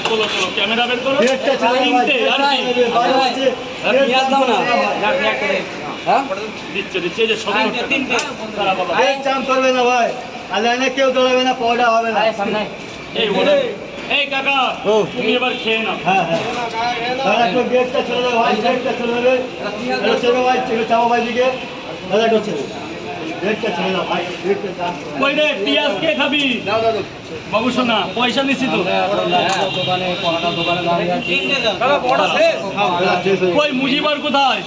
তোলো তোলো ক্যামেরা বের করো দিচ্ছে দিচ্ছে যে সব চাম করবে না ভাই আর লাইনে কেউ দৌড়াবে না পয়ডা হবে না এই বলে এই কাকা তুমি এবার খেয়ে নাও হ্যাঁ হ্যাঁ দাদা একটু গেটটা চলে যাবে ভাই গেটটা চলে যাবে এটা চলে ভাই চামো ভাই দিকে দাদা একটু চলে গেটটা চলে যাও ভাই গেটটা চাম কই রে পিয়াজ কে খাবি দাও দাদা বাবু শোনা পয়সা নিছি তো দোকানে পরোটা দোকানে দাঁড়িয়ে আছি কই মুজিবার কোথায়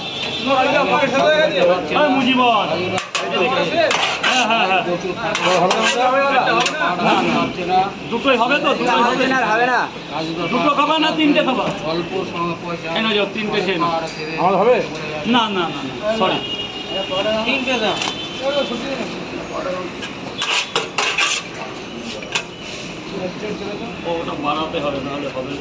ওই মুজিবার হ্যাঁ হ্যাঁ হ্যাঁ দুটোই হবে তো দুটোই হবে হবে না দুটো খাবা না তিনটে খাবা অল্প পয়সা কেন যাও তিনটে খেয়ে নাও আমার হবে না না না সরি তিনটে দাও ওটা বানাতে হবে নাহলে হবে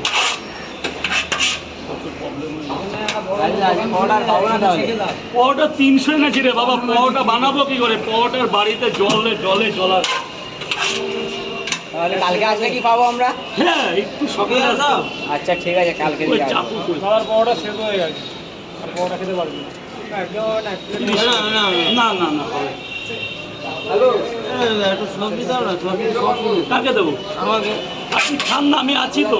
না পরোটা 300 এনেছি রে বাবা পরোটা বানাবো কি করে পরোটার বাড়িতে জলে জলে জলা তাহলে কালকে আসলে কি পাবো আমরা হ্যাঁ একটু সকালে আসো আচ্ছা ঠিক আছে কালকে ওই চাকু কই আমার পরোটা শেষ হয়ে গেছে আর পরোটা খেতে পারবি না না না না হবে। কাকে দেবো আপনি খান না আমি আছি তো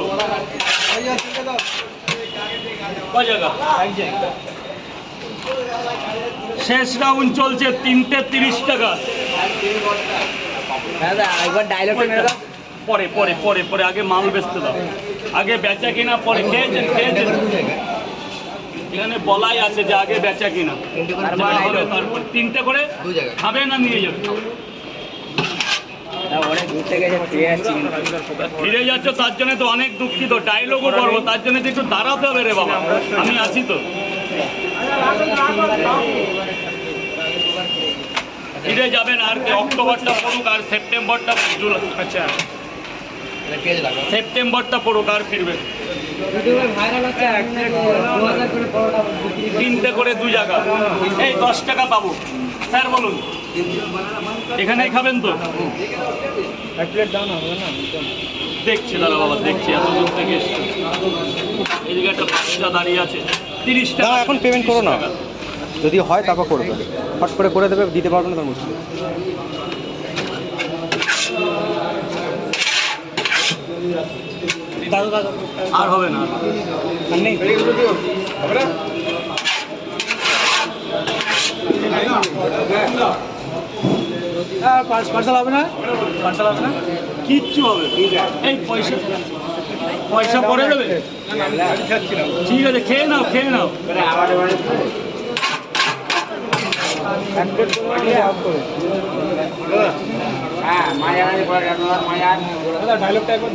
কয় জায়গা শেষ রাউন্ড চলছে 330 টাকা একবার ডায়লগটা মেরে দাও পরে পরে পরে পরে আগে মাল বেচতে দাও আগে বেচা কিনা পরে খেয়েছেন খেয়েছেন এখানে বলাই আছে যে আগে বেচা কিনা তারপর 3টে করে খাবে না নিয়ে যাবে অনেক দূর থেকে ফিরে যাচ্ছি ফিরে যাচ্ছ তার জন্য তো অনেক দুঃখিত ডায়লগও করবো তার জন্য তো একটু দাঁড়াতে হবে রে বাবা আমি আছি তো ফিরে যাবেন আর কি অক্টোবরটা পড়ুক আর সেপ্টেম্বরটা আচ্ছা সেপ্টেম্বরটা পড়ুক আর ফিরবে ভাইরাল হচ্ছে 3টে করে 2 জায়গা এই 10 টাকা পাবো স্যার বলুন এখানেই খাবেন তো এক প্লেট দাও না হবে না দেখছি দাদা বাবা দেখছি এত দূর থেকে এসছি এদিকে একটা বাচ্চা দাঁড়িয়ে আছে 30 টাকা এখন পেমেন্ট করো না যদি হয় তারপর করবে ফট করে দেবে দিতে পারবে না তার মুশকিল আর হবে না পার্সেল হবে না কিচ্ছু হবে এই পয়সা পয়সা পরে দেবে ঠিক আছে খেয়ে নাও হ্যাঁ মায়া মায়া ডায়লগটা একবার